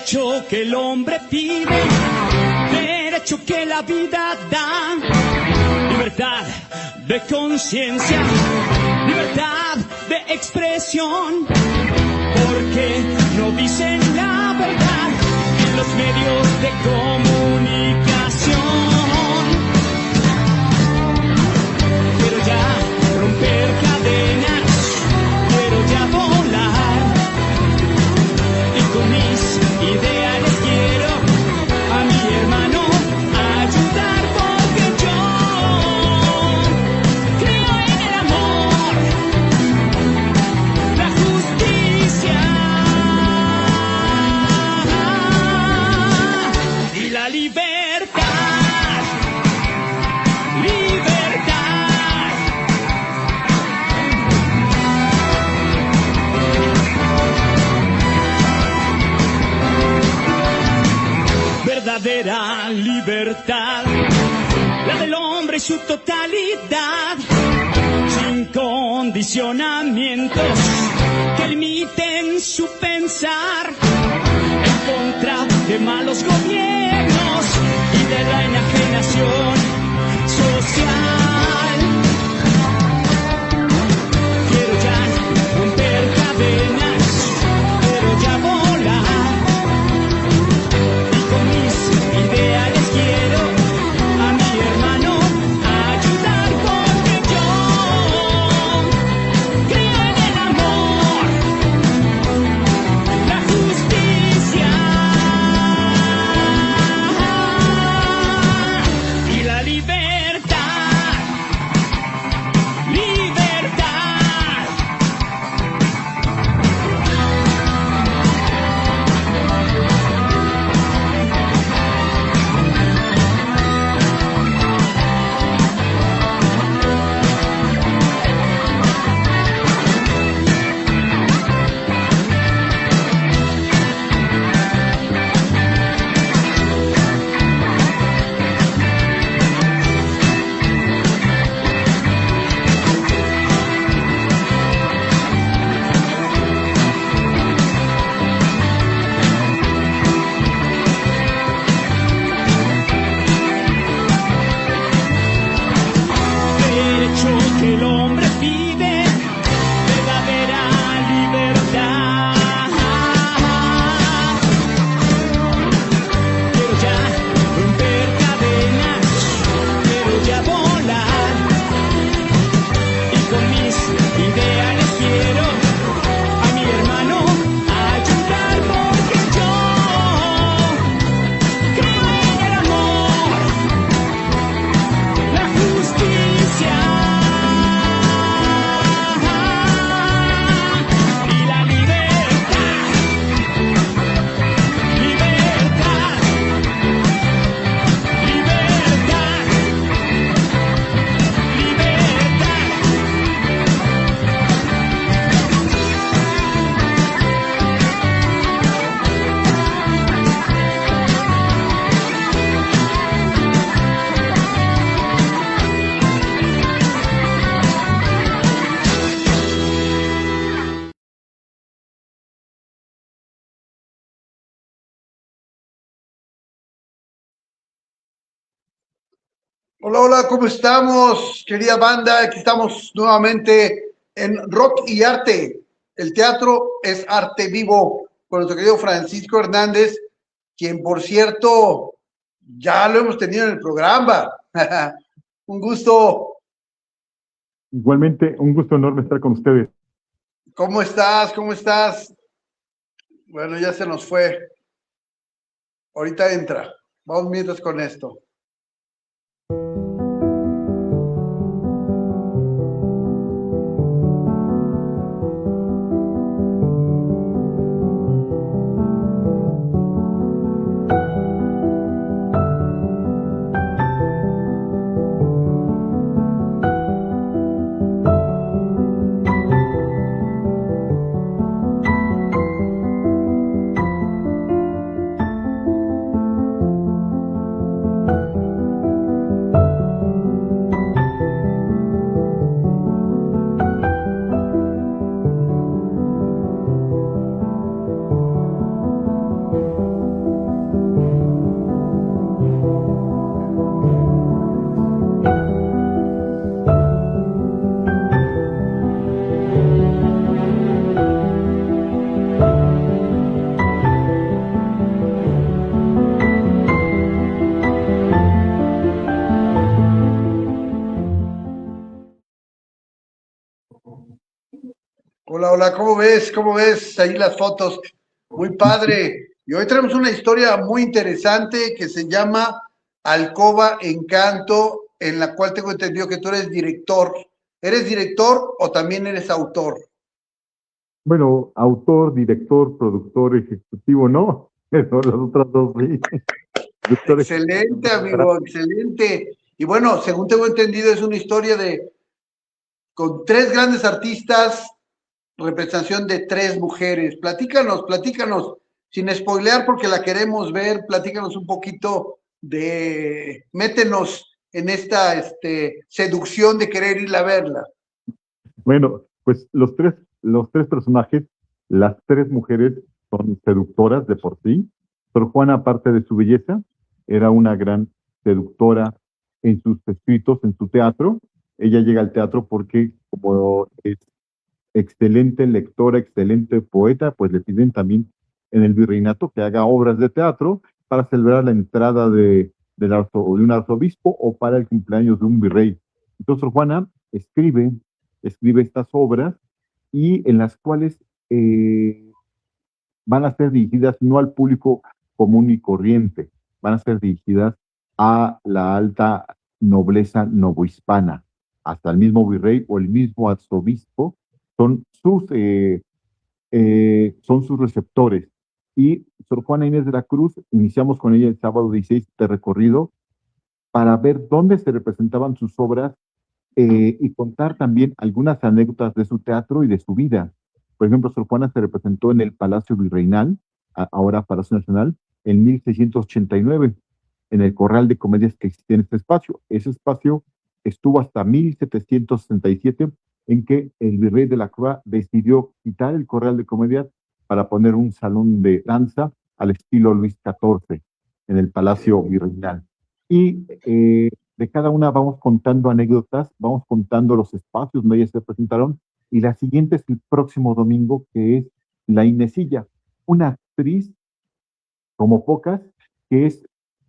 derecho que el hombre pide, derecho que la vida da, libertad de conciencia, libertad de expresión, porque no dicen la verdad en los medios de comunicación. Quiero ya romper cadenas, quiero ya volar, y con mis ideales quiero a mi hermano ayudar, porque yo creo en el amor, la justicia y la libertad. Libertad. Verdadera libertad, la del hombre y su totalidad, sin condicionamientos que limiten su pensar, en contra de malos gobiernos y de la enajenación social. Quiero ya romper cadenas, quiero ya volar, y con mis ideales quiero a mi hermano ayudar, porque yo creo en el amor, la justicia y la libertad. Libertad. Derecho que el hombre pide, verdadera libertad. Quiero ya romper cadenas, quiero ya volar, y con mis ideales quiero a mi hermano ayudar, porque yo creo en el amor, la justicia y la libertad. Libertad. Libertad. Hola, hola, ¿cómo estamos, querida banda? Aquí estamos nuevamente en Rock y Arte. El teatro es arte vivo, con nuestro querido Francisco Hernández, quien, por cierto, ya lo hemos tenido en el programa. Un gusto. Igualmente, un gusto enorme estar con ustedes. ¿Cómo estás? ¿Cómo estás? Bueno, ya se nos fue. Ahorita entra. Vamos mientras con esto. hola, ¿cómo ves? ¿Cómo ves ahí las fotos? Muy padre. Y hoy tenemos una historia muy interesante que se llama Alcoba Encanto, en la cual tengo entendido que tú eres director. ¿Eres director o también eres autor? Bueno, autor, director, productor, ejecutivo, no, pero las otras dos sí. Productor ejecutivo, Excelente, no, ¿verdad? amigo, excelente. Y bueno, según tengo entendido, es una historia con tres grandes artistas, representación de tres mujeres. Platícanos, sin spoilear porque la queremos ver, platícanos un poquito métenos en esta seducción de querer ir a verla. Bueno, pues los tres personajes, las tres mujeres son seductoras de por sí. Sor Juana, aparte de su belleza, era una gran seductora en sus escritos, en su teatro. Ella llega al teatro porque, como es excelente lectora, excelente poeta, pues le piden también en el virreinato que haga obras de teatro para celebrar la entrada de un arzobispo o para el cumpleaños de un virrey. Entonces, Sor Juana escribe estas obras y en las cuales van a ser dirigidas no al público común y corriente, van a ser dirigidas a la alta nobleza novohispana, hasta el mismo virrey o el mismo arzobispo, son sus receptores. Y Sor Juana Inés de la Cruz, iniciamos con ella el sábado 16 de recorrido para ver dónde se representaban sus obras y contar también algunas anécdotas de su teatro y de su vida. Por ejemplo, Sor Juana se representó en el Palacio Virreinal, ahora Palacio Nacional, en 1689, en el corral de comedias que existía en este espacio. Ese espacio estuvo hasta 1767, en que el virrey de la Croix decidió quitar el corral de comedias para poner un salón de danza al estilo Luis XIV en el Palacio Virreinal. Y de cada una vamos contando anécdotas, vamos contando los espacios donde ellas se presentaron, y la siguiente es el próximo domingo, que es La Inesilla, una actriz como pocas, que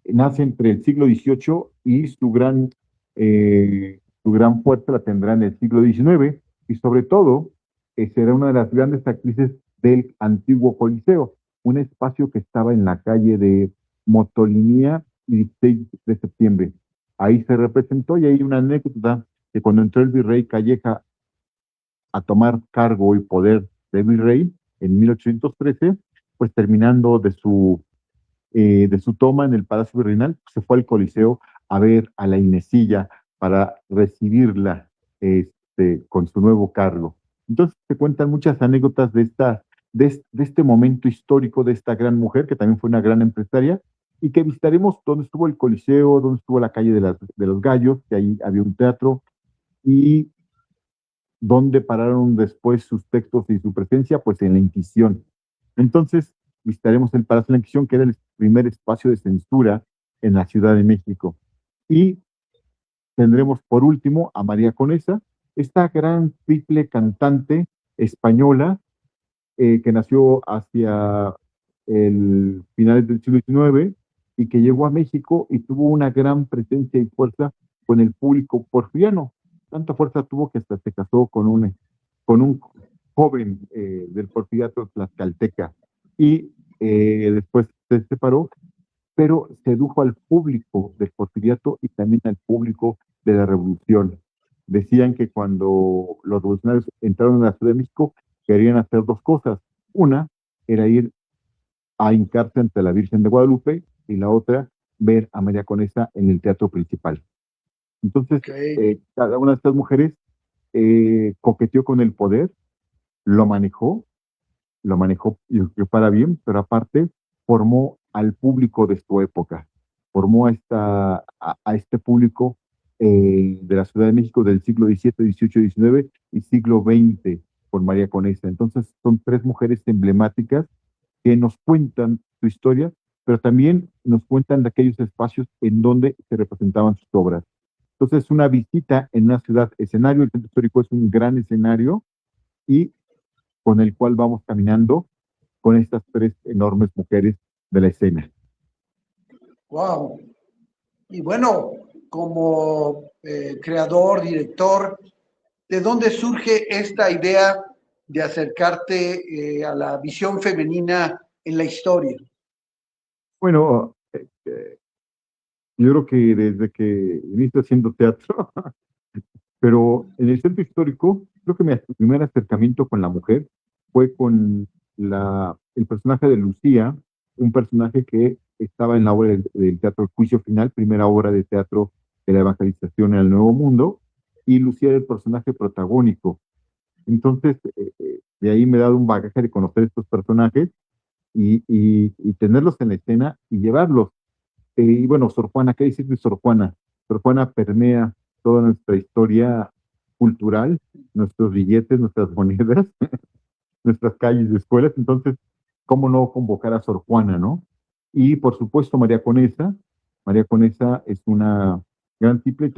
nace entre el siglo XVIII y su gran fuerza la tendrá en el siglo XIX, y sobre todo será una de las grandes actrices del antiguo Coliseo, un espacio que estaba en la calle de Motolinía y 16 de septiembre. Ahí se representó, y hay una anécdota que cuando entró el virrey Calleja a tomar cargo y poder de virrey en 1813, pues terminando de su toma en el Palacio Virreinal, se fue al Coliseo a ver a la Inesilla para recibirla con su nuevo cargo. Entonces se cuentan muchas anécdotas de este momento histórico de esta gran mujer, que también fue una gran empresaria, y que visitaremos donde estuvo el Coliseo, donde estuvo la calle de los Gallos, que ahí había un teatro, y donde pararon después sus textos y su presencia, pues en la Inquisición. Entonces, visitaremos el Palacio de la Inquisición, que era el primer espacio de censura en la Ciudad de México. Y tendremos por último a María Conesa, esta gran triple cantante española que nació hacia el finales del siglo XIX y que llegó a México y tuvo una gran presencia y fuerza con el público porfiriano. Tanta fuerza tuvo que hasta se casó con un joven del porfiriato tlaxcalteca, y después se separó, pero sedujo al público del porfiriato y también al público de la revolución. Decían que cuando los revolucionarios entraron a la Ciudad de México, querían hacer dos cosas. Una era ir a hincarse ante la Virgen de Guadalupe, y la otra, ver a María Conesa en el teatro principal. Entonces, cada una de estas mujeres coqueteó con el poder, lo manejó, yo creo, para bien, pero aparte formó al público de su época, formó a este público de la Ciudad de México del siglo XVII, XVIII, XIX y siglo XX con María Conesa. Entonces son tres mujeres emblemáticas que nos cuentan su historia, pero también nos cuentan de aquellos espacios en donde se representaban sus obras. Entonces, una visita en una ciudad escenario, el centro histórico es un gran escenario, y con el cual vamos caminando con estas tres enormes mujeres de la escena. Wow. Y bueno, como creador, director, ¿de dónde surge esta idea de acercarte a la visión femenina en la historia? Bueno, yo creo que desde que inicio haciendo teatro, pero en el centro histórico, creo que mi primer acercamiento con la mujer fue con el personaje de Lucía, un personaje que estaba en la obra del teatro El Juicio Final, primera obra de teatro de la evangelización en el Nuevo Mundo, y Lucía era el personaje protagónico. Entonces, de ahí me he dado un bagaje de conocer estos personajes y tenerlos en la escena y llevarlos. Y bueno, Sor Juana, ¿qué decir de Sor Juana? Sor Juana permea toda nuestra historia cultural, nuestros billetes, nuestras monedas, nuestras calles de escuelas. Entonces, ¿cómo no convocar a Sor Juana, no? Y por supuesto, María Conesa. María Conesa es una gran tiple.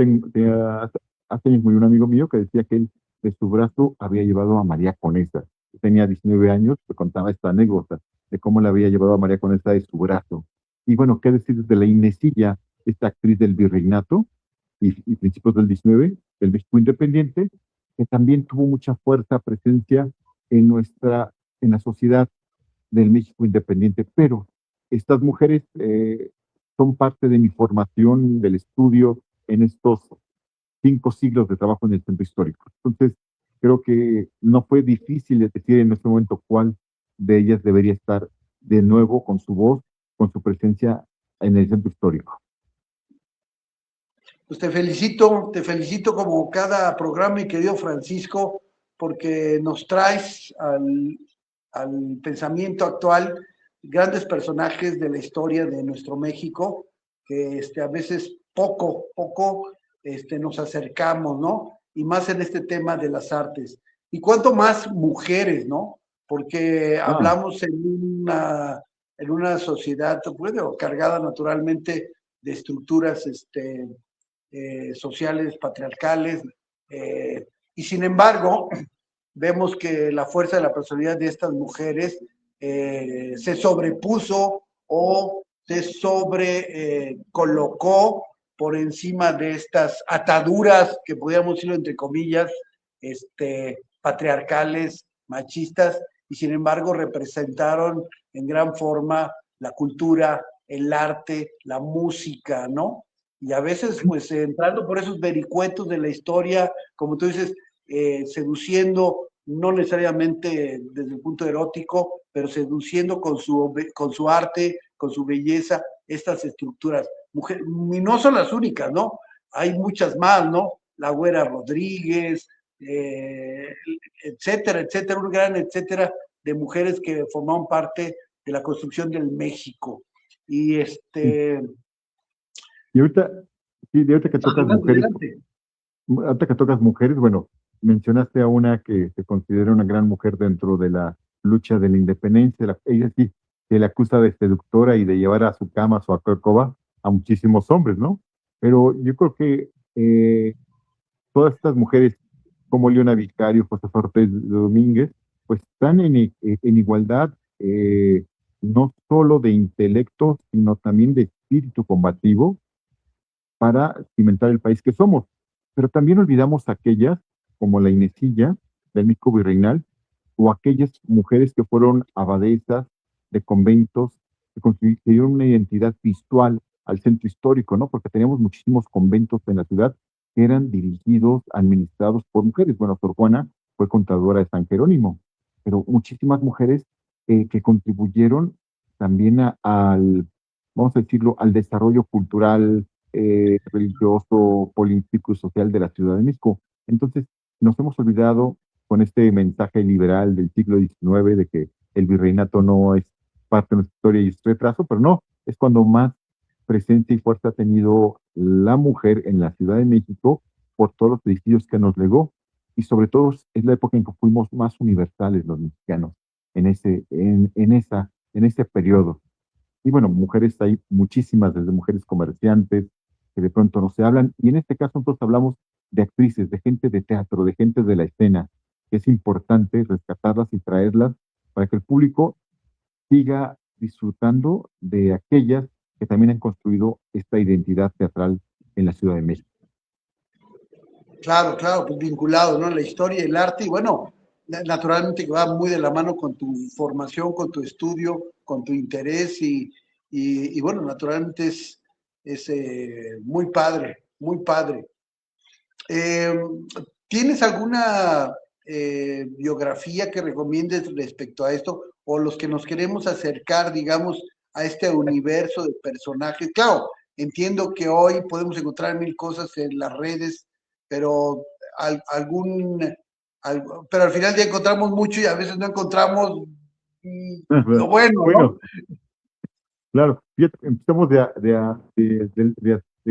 Hace años murió un amigo mío que decía que él de su brazo había llevado a María Conesa. Tenía 19 años, me contaba esta anécdota de cómo le había llevado a María Conesa de su brazo. Y bueno, ¿qué decir de la Inesilla, esta actriz del virreinato y principios del 19, del México independiente, que también tuvo mucha fuerza, presencia en la sociedad del México independiente? Pero estas mujeres son parte de mi formación, del estudio en estos 5 siglos de trabajo en el centro histórico. Entonces, creo que no fue difícil de decir en este momento cuál de ellas debería estar de nuevo con su voz, con su presencia en el centro histórico. Pues te felicito como cada programa, mi querido Francisco, porque nos traes al pensamiento actual grandes personajes de la historia de nuestro México, que a veces poco nos acercamos, ¿no? Y más en este tema de las artes. Y cuanto más mujeres, ¿no? Porque hablamos en una sociedad, bueno, cargada naturalmente de estructuras sociales, patriarcales, y sin embargo, vemos que la fuerza de la personalidad de estas mujeres se sobrepuso o se colocó por encima de estas ataduras que podríamos decirlo entre comillas, patriarcales, machistas, y sin embargo representaron en gran forma la cultura, el arte, la música, ¿no? Y a veces, pues, entrando por esos vericuetos de la historia, como tú dices, seduciendo, no necesariamente desde el punto erótico, pero seduciendo con su arte, con su belleza, estas estructuras. Y no son las únicas, ¿no? Hay muchas más, ¿no? La Güera Rodríguez, etcétera, etcétera, un gran etcétera de mujeres que formaron parte de la construcción del México. Y Y ahorita, sí, de ahorita que tocas mujeres, ahorita que tocas mujeres, bueno, mencionaste a una que se considera una gran mujer dentro de la lucha de la independencia. Ella sí se le acusa de seductora y de llevar a su cama, a su alcoba, a muchísimos hombres, ¿no? Pero yo creo que todas estas mujeres, como Leona Vicario, José Ortiz de Domínguez, pues están en igualdad, no solo de intelecto, sino también de espíritu combativo para cimentar el país que somos. Pero también olvidamos aquellas, como la Inesilla del México virreinal, o aquellas mujeres que fueron abadesas de conventos, que construyeron una identidad visual al centro histórico, ¿no? Porque teníamos muchísimos conventos en la ciudad que eran dirigidos, administrados por mujeres. Bueno, Sor Juana fue contadora de San Jerónimo, pero muchísimas mujeres que contribuyeron también vamos a decirlo, al desarrollo cultural, religioso, político y social de la Ciudad de México. Entonces, nos hemos olvidado con este mensaje liberal del siglo XIX de que el virreinato no es parte de nuestra historia y es retraso, pero no, es cuando más presencia y fuerza ha tenido la mujer en la Ciudad de México por todos los edificios que nos legó, y sobre todo es la época en que fuimos más universales los mexicanos en ese periodo. Y bueno, mujeres hay muchísimas, desde mujeres comerciantes que de pronto no se hablan, y en este caso nosotros hablamos de actrices, de gente de teatro, de gente de la escena, que es importante rescatarlas y traerlas para que el público siga disfrutando de aquellas que también han construido esta identidad teatral en la Ciudad de México. Claro, pues vinculado, ¿no? La historia, el arte, y bueno, naturalmente que va muy de la mano con tu formación, con tu estudio, con tu interés y bueno, naturalmente es muy padre, muy padre. ¿Tienes alguna biografía que recomiendes respecto a esto? O los que nos queremos acercar, digamos, a este universo de personajes. Claro, entiendo que hoy podemos encontrar mil cosas en las redes, pero pero al final ya encontramos mucho y a veces no encontramos lo bueno, ¿no? Bueno, claro, fíjate, empezamos de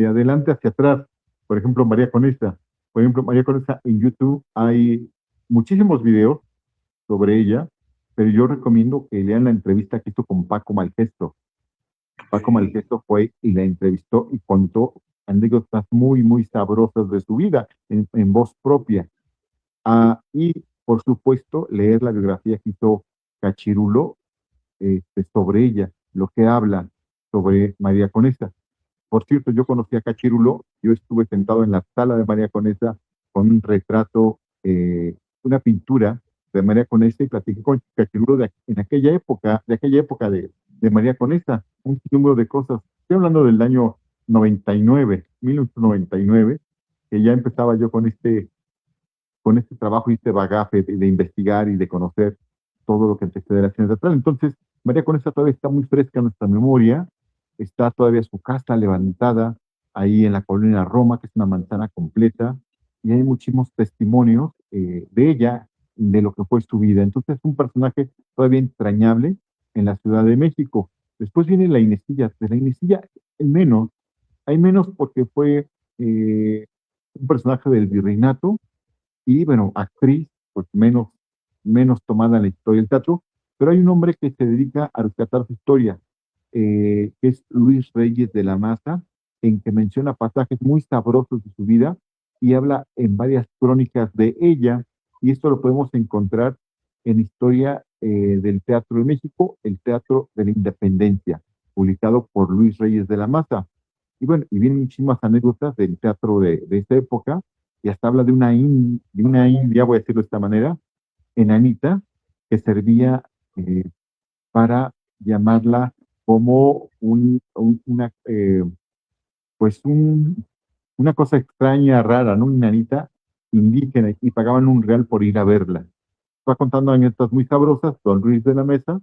adelante hacia atrás. Por ejemplo, María Conesa. Por ejemplo, María Conesa en YouTube hay muchísimos videos sobre ella, pero yo recomiendo que lean la entrevista que hizo con Paco Malgesto. Paco Malgesto fue y la entrevistó y contó anécdotas muy, muy sabrosas de su vida en voz propia. Y, por supuesto, leer la biografía que hizo Cachirulo sobre ella, lo que habla sobre María Conesa. Por cierto, yo conocí a Cachirulo, yo estuve sentado en la sala de María Conesa con un retrato, una pintura de María Conesa y platiqué con Cachirulo en aquella época de María Conesa, un número de cosas. Estoy hablando del año 99, 1999, que ya empezaba yo con este trabajo y este bagaje de investigar y de conocer todo lo que antecede a la ciencia teatral. Entonces, María Conesa todavía está muy fresca en nuestra memoria, está todavía su casa levantada ahí en la colonia Roma, que es una manzana completa, y hay muchísimos testimonios de ella, de lo que fue su vida. Entonces, es un personaje todavía entrañable en la Ciudad de México. Después viene la Inesilla. De la Inesilla hay menos porque fue un personaje del virreinato, y bueno, actriz, pues menos tomada en la historia del teatro, pero hay un hombre que se dedica a rescatar su historia, que es Luis Reyes de la Maza, en que menciona pasajes muy sabrosos de su vida y habla en varias crónicas de ella, y esto lo podemos encontrar en Historia del Teatro de México, el Teatro de la Independencia, publicado por Luis Reyes de la Maza. Y bueno, y vienen muchísimas anécdotas del teatro de esta época, y hasta habla de una india, voy a decirlo de esta manera, enanita, que servía para llamarla como pues una cosa extraña, rara, ¿no? Una enanita indígena, y pagaban un real por ir a verla. Va contando anécdotas muy sabrosas, don Luis de la Mata,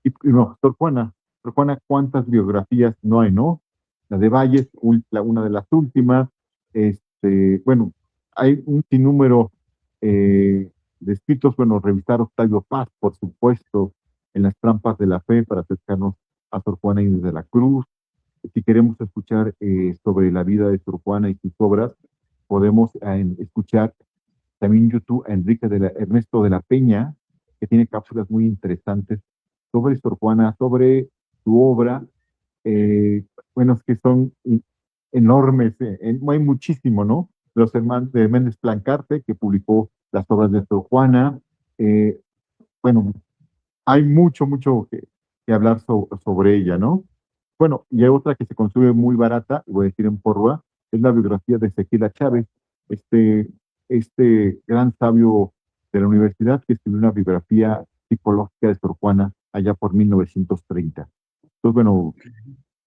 y no, Sor Juana. Sor Juana, ¿cuántas biografías no hay, no? La de Valles, una de las últimas, bueno, hay un sinnúmero de escritos, bueno, revisar Octavio Paz, por supuesto, en Las Trampas de la Fe, para acercarnos a Sor Juana Inés de la Cruz. Si queremos escuchar sobre la vida de Sor Juana y sus obras, podemos escuchar también en YouTube a Ernesto de la Peña, que tiene cápsulas muy interesantes sobre Sor Juana, sobre su obra. Bueno, es que son enormes, hay muchísimo, ¿no? Los hermanos de Méndez Plancarte, que publicó las obras de Sor Juana. Bueno, hay mucho que hablar sobre ella, ¿no? Bueno, y hay otra que se consume muy barata, y voy a decir en porra, es la biografía de Ezequiel Chávez, este, este gran sabio de la universidad que escribió una biografía psicológica de Sor Juana allá por 1930. Entonces, bueno,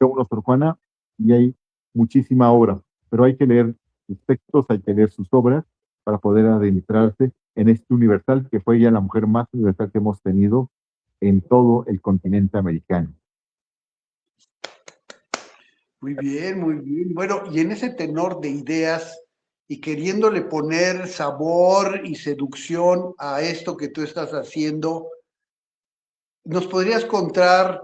uno Sor Juana y hay muchísima obra, pero hay que leer sus textos, hay que leer sus obras para poder adentrarse en este universal, que fue ya la mujer más universal que hemos tenido en todo el continente americano. Muy bien, muy bien. Bueno, y en ese tenor de ideas y queriéndole poner sabor y seducción a esto que tú estás haciendo, ¿nos podrías contar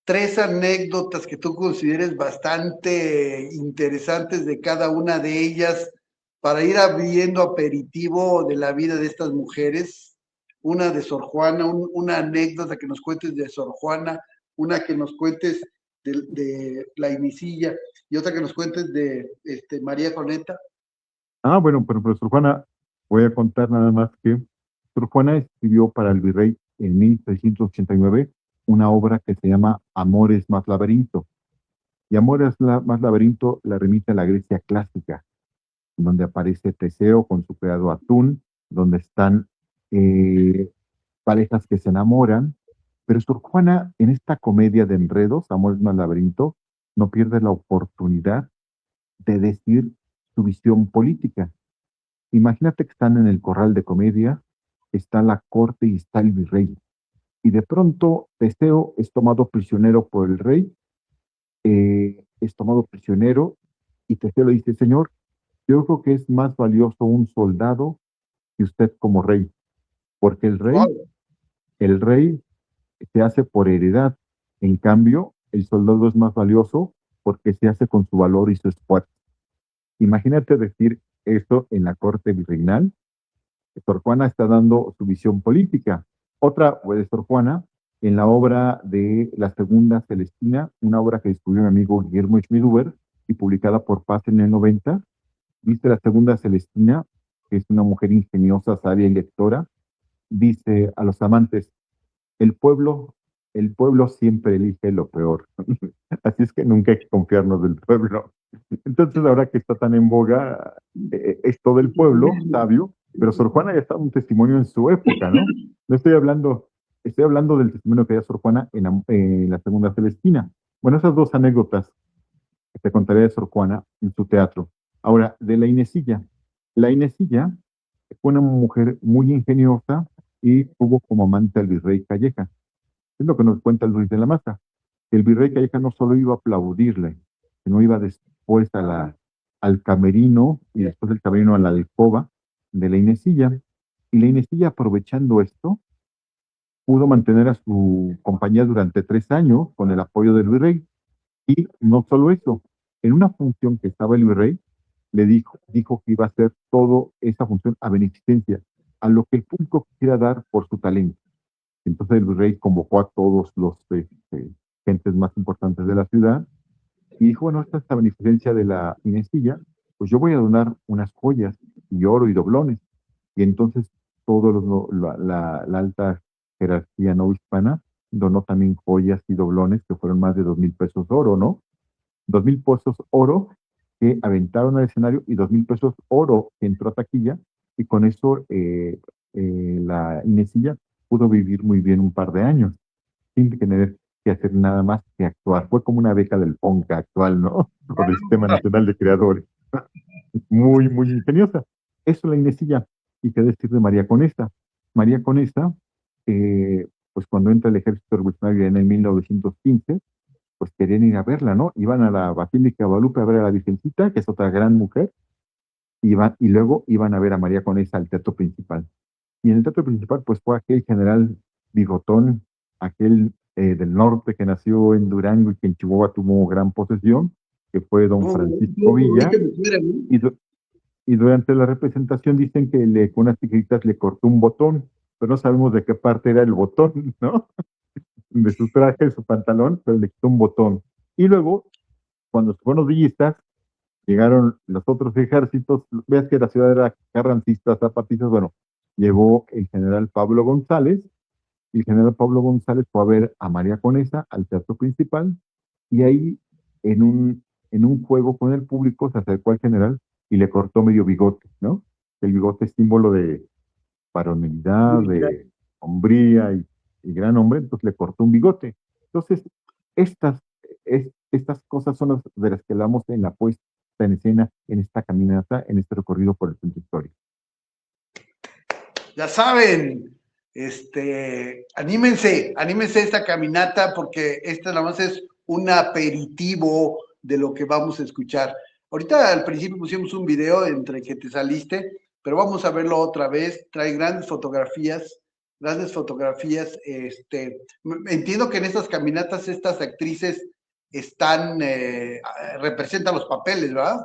3 anécdotas que tú consideres bastante interesantes de cada una de ellas para ir abriendo aperitivo de la vida de estas mujeres? Una de Sor Juana, una anécdota que nos cuentes de Sor Juana, una que nos cuentes de la Inesilla y otra que nos cuentes de María Coneta. Bueno, pero Sor Juana, voy a contar nada más que Sor Juana escribió para el virrey en 1689 una obra que se llama Amores más laberinto. Y Amores más laberinto la remite a la Grecia clásica, donde aparece Teseo con su criado Atún, donde están eh, parejas que se enamoran, pero Sor Juana en esta comedia de enredos, Amor es un laberinto, no pierde la oportunidad de decir su visión política. Imagínate que están en el corral de comedia, está la corte y está el virrey, y de pronto Teseo es tomado prisionero por el rey, es tomado prisionero, y Teseo le dice, señor, yo creo que es más valioso un soldado que usted como rey, porque Wow. el rey se hace por heredad, en cambio, el soldado es más valioso porque se hace con su valor y su esfuerzo. Imagínate decir esto en la corte virreinal. Sor Juana está dando su visión política. Otra de Sor Juana, en la obra de La Segunda Celestina, una obra que descubrió mi amigo Guillermo Schmiduber y publicada por Paz en el 90, dice La Segunda Celestina, que es una mujer ingeniosa, sabia y lectora, dice a los amantes, el pueblo, el pueblo siempre elige lo peor. Así es que nunca hay que confiarnos del pueblo. Entonces, ahora que está tan en boga, es todo el pueblo sabio, pero Sor Juana ya está un testimonio en su época, ¿no? No estoy hablando del testimonio que da Sor Juana en la Segunda Celestina. Bueno, esas dos anécdotas que te contaré de Sor Juana en su teatro. Ahora, de la Inesilla. La Inesilla fue una mujer muy ingeniosa y tuvo como amante al virrey Calleja. Es lo que nos cuenta Luis de la Maza. El virrey Calleja no solo iba a aplaudirle, sino iba después al camerino y después del camerino a la alcoba de la Inesilla. Y la Inesilla, aprovechando esto, pudo mantener a su compañía durante 3 años con el apoyo del virrey. Y no solo eso, en una función que estaba el virrey, dijo que iba a hacer toda esa función a beneficencia, a lo que el público quisiera dar por su talento. Entonces el virrey convocó a todos los gentes más importantes de la ciudad y dijo, bueno, esta beneficencia de la Inesilla, pues yo voy a donar unas joyas y oro y doblones. Y entonces la alta jerarquía no hispana donó también joyas y doblones que fueron más de 2,000 pesos oro, ¿no? 2,000 pesos oro que aventaron al escenario y 2,000 pesos oro que entró a taquilla y con eso la Inesilla pudo vivir muy bien un par de años sin tener que hacer nada más que actuar. Fue como una beca del FONCA actual, ¿no? O del Sistema Nacional de Creadores. Muy, muy ingeniosa. Eso la Inesilla. ¿Y qué decir de María Conesa? María Conesa, pues cuando entra el ejército revolucionario en el 1915, pues querían ir a verla, ¿no? Iban a la Basílica de Guadalupe a ver a la Virgencita, que es otra gran mujer, y luego iban a ver a María Conesa al teatro principal. Y en el teatro principal, pues fue aquel general bigotón, aquel del norte que nació en Durango y que en Chihuahua tuvo gran posesión, que fue don Francisco Villa, y durante la representación dicen que con unas tijeritas le cortó un botón, pero no sabemos de qué parte era el botón, ¿no? De su traje, de su pantalón, pero le quitó un botón. Y luego, cuando se fueron los villistas, llegaron los otros ejércitos, ves que la ciudad era carrancista, zapatistas, bueno, llegó el general Pablo González, y el general Pablo González fue a ver a María Conesa al teatro principal, y ahí, en un juego con el público, se acercó al general y le cortó medio bigote, ¿no? El bigote es símbolo de varonilidad, de hombría y gran hombre, entonces le cortó un bigote. Entonces, estas, estas cosas son las de las que hablamos en la puesta en escena, en esta caminata, en este recorrido por el centro histórico. Ya saben, anímense a esta caminata porque esta nada más es un aperitivo de lo que vamos a escuchar. Ahorita al principio pusimos un video entre que te saliste, pero vamos a verlo otra vez. Trae grandes fotografías. Entiendo que en estas caminatas estas actrices representan los papeles, ¿verdad?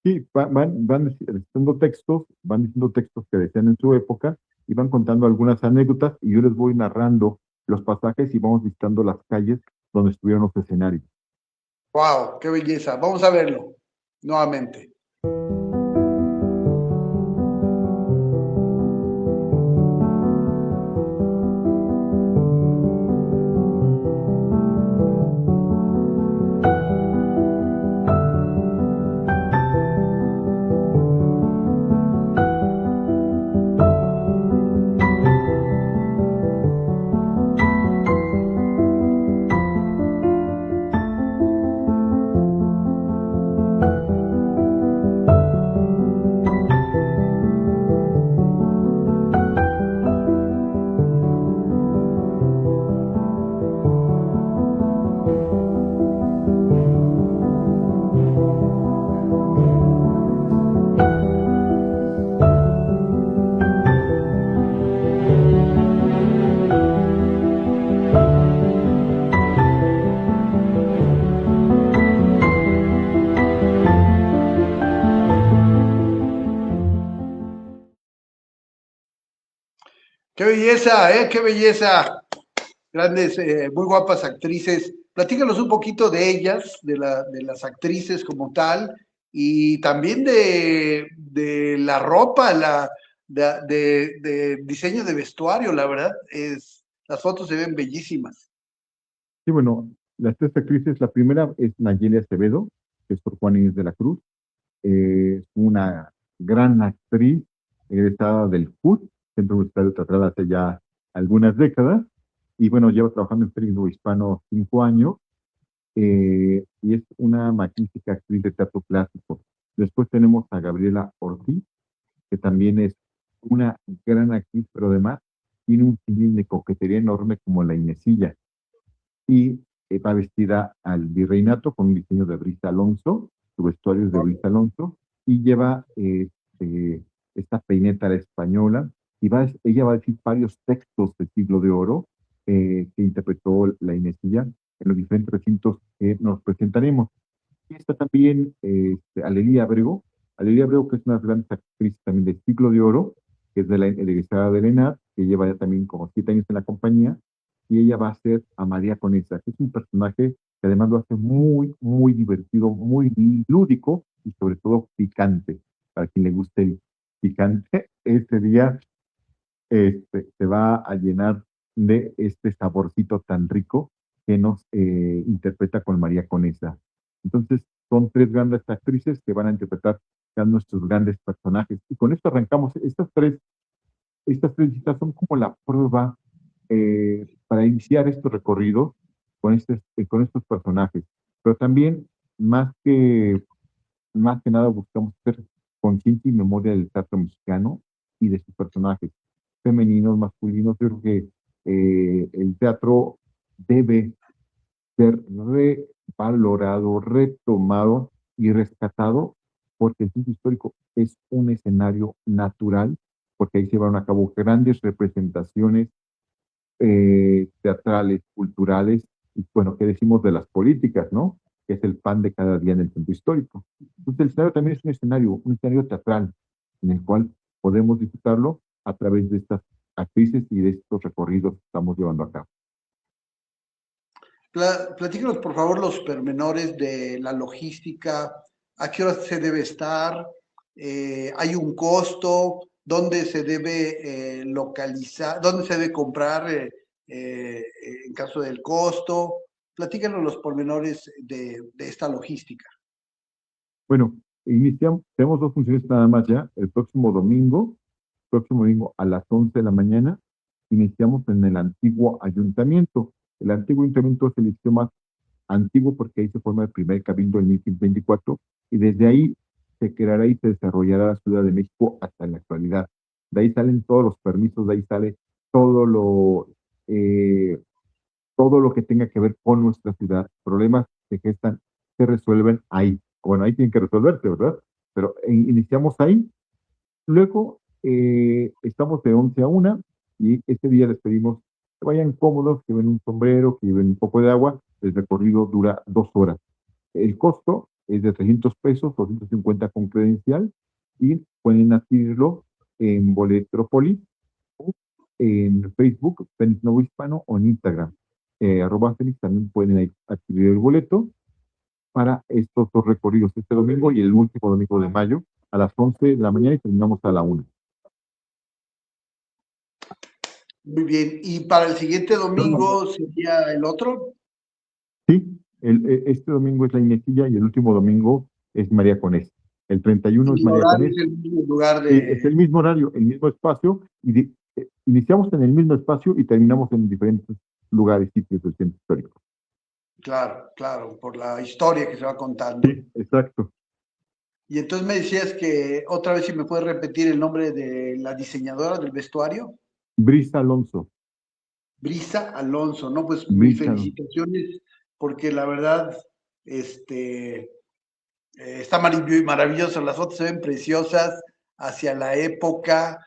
Sí, van diciendo textos que decían en su época y van contando algunas anécdotas y yo les voy narrando los pasajes y vamos visitando las calles donde estuvieron los escenarios. ¡Wow! ¡Qué belleza! Vamos a verlo nuevamente. Qué belleza, qué belleza. Grandes, muy guapas actrices. Platícanos un poquito de ellas, de las actrices como tal, y también de la ropa, de diseño de vestuario, la verdad, las fotos se ven bellísimas. Sí, bueno, las tres actrices, la primera es Nayeli Acevedo, que es por Juan Inés de la Cruz. Es una gran actriz, egresada del CUT, Centro Universitario Teatral, hace ya algunas décadas, y bueno, lleva trabajando en Félix Hispano 5 años, y es una magnífica actriz de teatro clásico. Después tenemos a Gabriela Ortiz, que también es una gran actriz, pero además tiene un feeling de coquetería enorme como la Inesilla, y va vestida al virreinato con un diseño de Brisa Alonso, su vestuario es de Brisa Alonso, y lleva esta peineta a la española, y ella va a decir varios textos del Siglo de Oro que interpretó la Inesilla en los diferentes recintos que nos presentaremos. Y está también Alelia Abrego, que es una gran actriz también del Siglo de Oro, que es de la egresada de ENAD, que lleva ya también como 7 años en la compañía, y ella va a ser a María Conesa, que es un personaje que además lo hace muy, muy divertido, muy lúdico y sobre todo picante. Para quien le guste el picante, este día se va a llenar de este saborcito tan rico que nos interpreta con María Conesa. Entonces, son tres grandes actrices que van a interpretar a nuestros grandes personajes. Y con esto arrancamos. Estas tres citas son como la prueba para iniciar estos recorridos con estos personajes. Pero también, más que nada, buscamos hacer conciencia y memoria del teatro mexicano y de sus personajes femeninos, masculinos. Yo creo que el teatro debe ser revalorado, retomado y rescatado, porque el centro histórico es un escenario natural, porque ahí se van a cabo grandes representaciones teatrales, culturales, y bueno, ¿qué decimos de las políticas, no? Que es el pan de cada día en el centro histórico. Entonces, el escenario también es un escenario teatral, en el cual podemos disfrutarlo a través de estas actrices y de estos recorridos que estamos llevando a cabo. Platícanos, por favor, los pormenores de la logística, a qué hora se debe estar, hay un costo, dónde se debe localizar, dónde se debe comprar en caso del costo. Platícanos los pormenores de esta logística. Bueno, tenemos 2 funciones nada más ya. El próximo domingo a las 11 de la mañana, iniciamos en el antiguo ayuntamiento. El antiguo ayuntamiento es el edificio más antiguo porque ahí se forma el primer cabildo en 1524, y desde ahí se creará y se desarrollará la Ciudad de México hasta la actualidad. De ahí salen todos los permisos, de ahí sale todo lo que tenga que ver con nuestra ciudad. Problemas que gestan se resuelven ahí. Bueno, ahí tienen que resolverse, ¿verdad? Pero iniciamos ahí. Luego estamos de 11 a 1, y este día les pedimos que vayan cómodos, que lleven un sombrero, que lleven un poco de agua. El recorrido dura 2 horas. El costo es de 300 pesos, 250 con credencial, y pueden adquirirlo en Boletrópolis, o en Facebook, Fénix Novo Hispano, o en Instagram, @Fénix. También pueden adquirir el boleto para estos 2 recorridos, este domingo y el último domingo de mayo, a las 11 de la mañana, y terminamos a la 1. Muy bien, ¿y para el siguiente domingo sería el otro? Sí, este domingo es la Inesilla y el último domingo es María Conesa. El 31 es El María horario Conesa. es el mismo lugar Es el mismo horario, el mismo espacio, y iniciamos en el mismo espacio y terminamos en diferentes lugares, sitios del centro histórico. Claro, por la historia que se va contando. Sí, exacto. Y entonces me decías que otra vez, si me puedes repetir el nombre de la diseñadora del vestuario. Brisa Alonso. Brisa Alonso, ¿no? Pues mis Brisa Alonso. felicitaciones, porque la verdad, está maravilloso, las fotos se ven preciosas, hacia la época,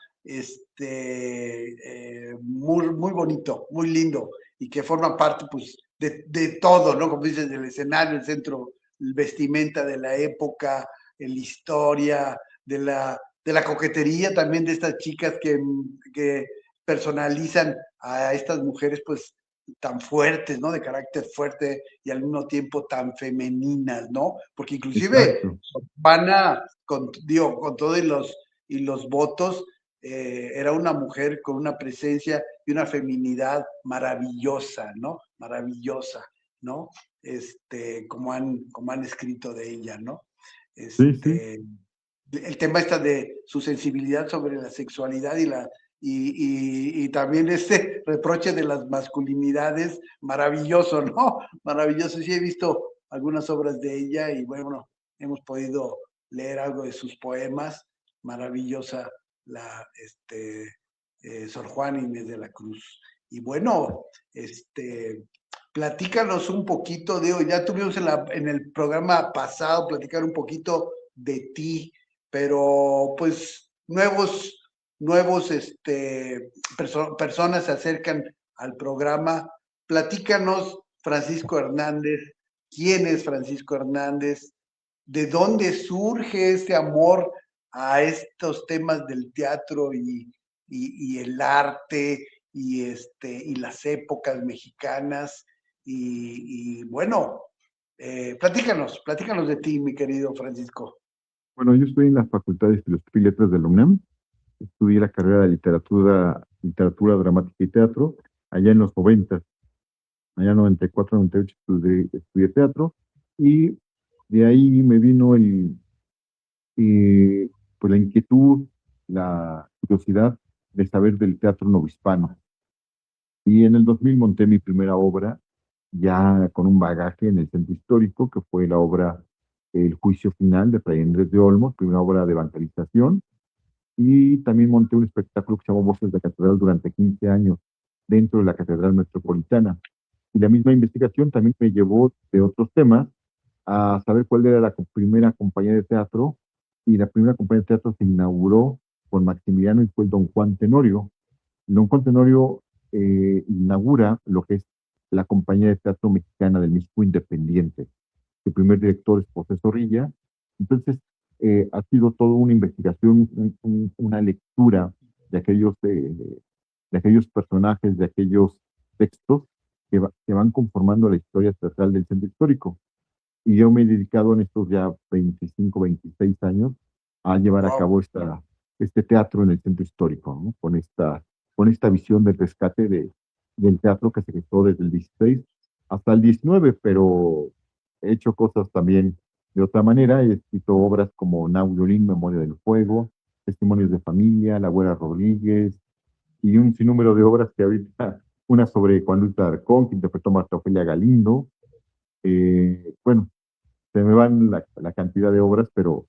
muy, muy bonito, muy lindo, y que forma parte, pues, de todo, ¿no? Como dices, del escenario, el centro, el vestimenta de la época, la historia, de la coquetería también de estas chicas que personalizan a estas mujeres pues tan fuertes, ¿no? De carácter fuerte y al mismo tiempo tan femeninas, ¿no? Porque inclusive Exacto. Juana, con todo y los votos, era una mujer con una presencia y una feminidad maravillosa, ¿no? Maravillosa, ¿no? Como han escrito de ella, ¿no? Sí, sí. El tema está de su sensibilidad sobre la sexualidad y también este reproche de las masculinidades, maravilloso, ¿no? Maravilloso. Sí, he visto algunas obras de ella y bueno, hemos podido leer algo de sus poemas. Maravillosa Sor Juana Inés de la Cruz. Y bueno, platícanos un poquito, digo, ya tuvimos en el programa pasado platicar un poquito de ti, pero pues personas se acercan al programa. Platícanos, Francisco Hernández, quién es Francisco Hernández, de dónde surge este amor a estos temas del teatro y el arte y las épocas mexicanas. Y bueno, platícanos de ti, mi querido Francisco. Bueno, yo estoy en la Facultad de Filosofía y Letras de la UNAM. Estudié la carrera de literatura dramática y teatro allá en los 90, allá en 94, 98 estudié teatro y de ahí me vino pues la inquietud, la curiosidad de saber del teatro novohispano. Y en el 2000 monté mi primera obra, ya con un bagaje en el centro histórico, que fue la obra El Juicio Final de Fray Andrés de Olmos, primera obra de evangelización. Y también monté un espectáculo que se llamó Voces de Catedral durante 15 años dentro de la Catedral Metropolitana. Y la misma investigación también me llevó de otros temas a saber cuál era la primera compañía de teatro. Y la primera compañía de teatro se inauguró con Maximiliano y fue el Don Juan Tenorio. Don Juan Tenorio inaugura lo que es la compañía de teatro mexicana del México Independiente. Su primer director es José Zorrilla. Entonces, ha sido toda una investigación, una lectura de aquellos personajes, de aquellos textos que van conformando la historia teatral del centro histórico. Y yo me he dedicado en estos ya 25, 26 años a llevar a cabo este teatro en el centro histórico, ¿no? Con esta visión del rescate del teatro que se gestó desde el 16 hasta el 19, pero he hecho cosas también de otra manera. He escrito obras como Nau Yolín, Memoria del Fuego, Testimonios de Familia, La Güera Rodríguez, y un sinnúmero de obras que ahorita, una sobre Juan Luis Alarcón, que interpretó Marta Ofelia Galindo. Bueno, se me van la cantidad de obras, pero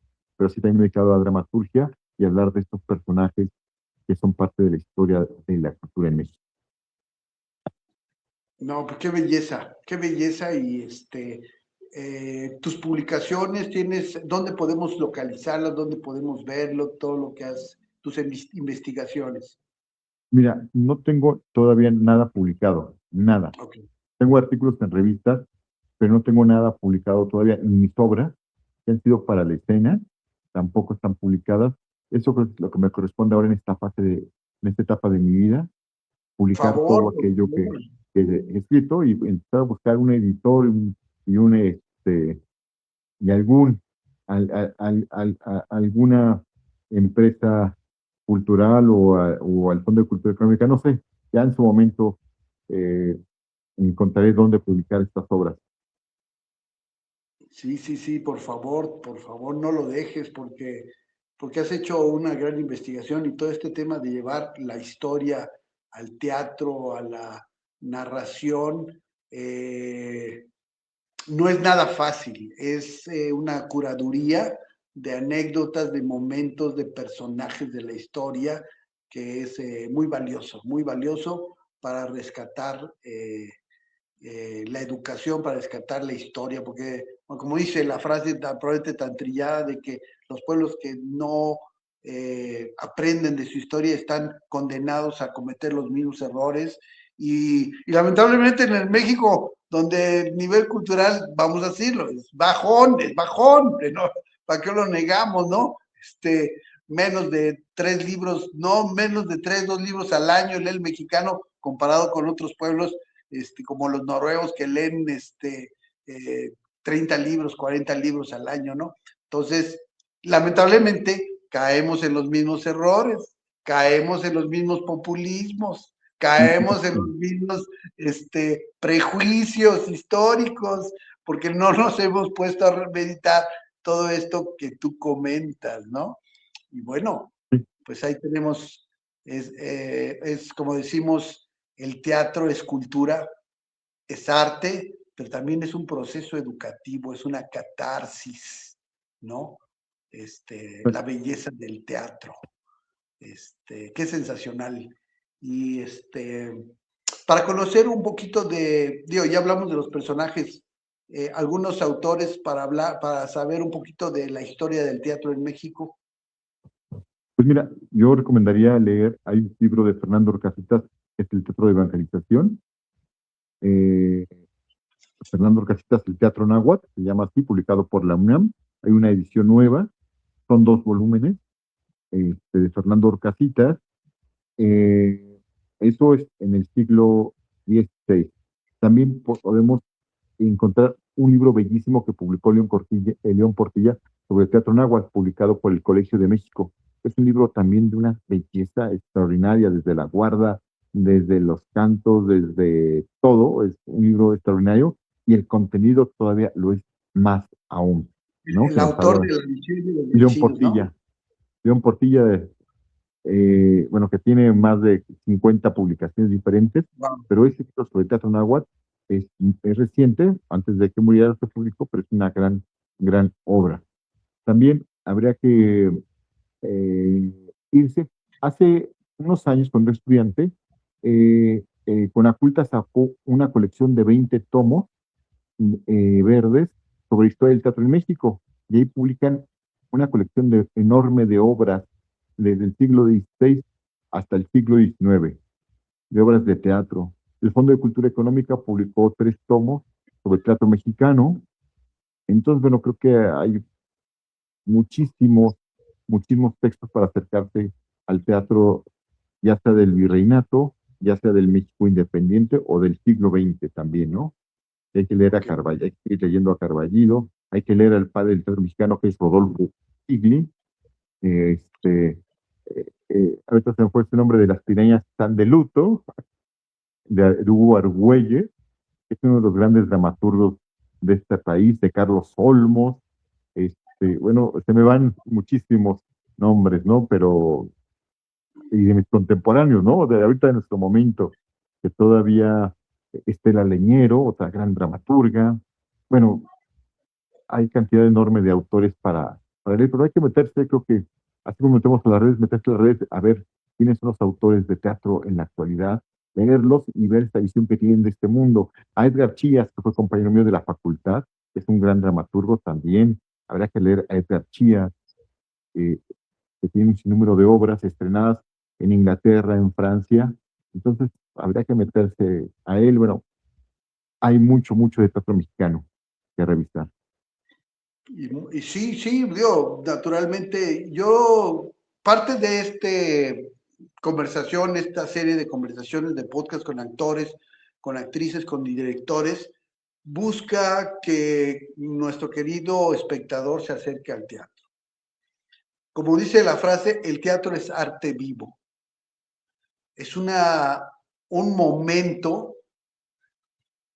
sí también me he dedicado a dramaturgia y hablar de estos personajes que son parte de la historia de la cultura en México. No, pues qué belleza y tus publicaciones, ¿dónde podemos localizarlas? ¿Dónde podemos verlo? Todo lo que tus investigaciones. Mira, no tengo todavía nada publicado, nada. Okay. Tengo artículos en revistas, pero no tengo nada publicado todavía. En mis obras, que han sido para la escena, tampoco están publicadas. Eso es lo que me corresponde ahora en esta etapa de mi vida, publicar todo aquello que he escrito y empezar a buscar un editor y alguna empresa cultural o al Fondo de Cultura Económica, no sé, ya en su momento encontraré dónde publicar estas obras. Sí, por favor, no lo dejes porque has hecho una gran investigación y todo este tema de llevar la historia al teatro, a la narración, no es nada fácil, es una curaduría de anécdotas, de momentos, de personajes de la historia que es muy valioso para rescatar la educación, para rescatar la historia, porque como dice la frase probablemente tan trillada de que los pueblos que no aprenden de su historia están condenados a cometer los mismos errores y lamentablemente en el México donde el nivel cultural, vamos a decirlo, es bajón, ¿no? ¿Para qué lo negamos, no? menos de 3 libros, no menos de 3, 2 libros al año lee el mexicano comparado con otros pueblos como los noruegos que leen 30 libros, 40 libros al año, ¿no? Entonces, lamentablemente, caemos en los mismos errores, caemos en los mismos populismos, caemos en los mismos prejuicios históricos, porque no nos hemos puesto a meditar todo esto que tú comentas, ¿no? Y bueno, pues ahí tenemos, es como decimos, el teatro es cultura, es arte, pero también es un proceso educativo, es una catarsis, ¿no? La belleza del teatro, qué sensacional. Y para conocer un poquito ya hablamos de los personajes, algunos autores para saber un poquito de la historia del teatro en México. Pues mira, yo recomendaría leer, hay un libro de Fernando Orcasitas, que es el Teatro de Evangelización. Fernando Orcasitas, el Teatro Náhuatl, se llama así, publicado por la UNAM. Hay una edición nueva, son 2 volúmenes de Fernando Orcasitas. Eso es en el siglo XVI. También podemos encontrar un libro bellísimo que publicó León Portilla sobre el Teatro Náhuatl, publicado por el Colegio de México. Es un libro también de una belleza extraordinaria, desde la guarda, desde los cantos, desde todo. Es un libro extraordinario y el contenido todavía lo es más aún, ¿no? El autor de León Portilla. ¿No? León Portilla, bueno, que tiene más de 50 publicaciones diferentes, wow. Pero ese libro sobre el Teatro Náhuatl es reciente, antes de que muriera se publicó, pero es una gran obra. También habría que irse. Hace unos años, cuando era estudiante, Conaculta sacó una colección de 20 tomos verdes sobre historia del teatro en México, y ahí publican una colección enorme de obras desde el siglo XVI hasta el siglo XIX, de obras de teatro. El Fondo de Cultura Económica publicó 3 tomos sobre teatro mexicano. Entonces, bueno, creo que hay muchísimos textos para acercarse al teatro, ya sea del virreinato, ya sea del México independiente o del siglo XX también, ¿no? Hay que leer a Carballido, hay que ir leyendo a Carballido, hay que leer al padre del teatro mexicano, que es Rodolfo Sigli. Ahorita se me fue este nombre, de Las Pirañas están de luto, de Hugo Argüelles, que es uno de los grandes dramaturgos de este país, de Carlos Olmos. Bueno, se me van muchísimos nombres, ¿no? Pero, y de mis contemporáneos, ¿no? De ahorita, de nuestro momento, que todavía Estela Leñero, otra gran dramaturga. Bueno, hay cantidad enorme de autores para leer, pero hay que meterse, creo que, así como metemos a las redes, meterse a las redes, a ver quiénes son los autores de teatro en la actualidad, leerlos y ver esta visión que tienen de este mundo. A Edgar Chías, que fue compañero mío de la facultad, es un gran dramaturgo también. Habrá que leer a Edgar Chías, que tiene un sinnúmero de obras estrenadas en Inglaterra, en Francia. Entonces, habría que meterse a él. Bueno, hay mucho de teatro mexicano que revisar. Y sí, digo, naturalmente, yo, parte de conversación, esta serie de conversaciones de podcast con actores, con actrices, con directores, busca que nuestro querido espectador se acerque al teatro. Como dice la frase, el teatro es arte vivo. Es un momento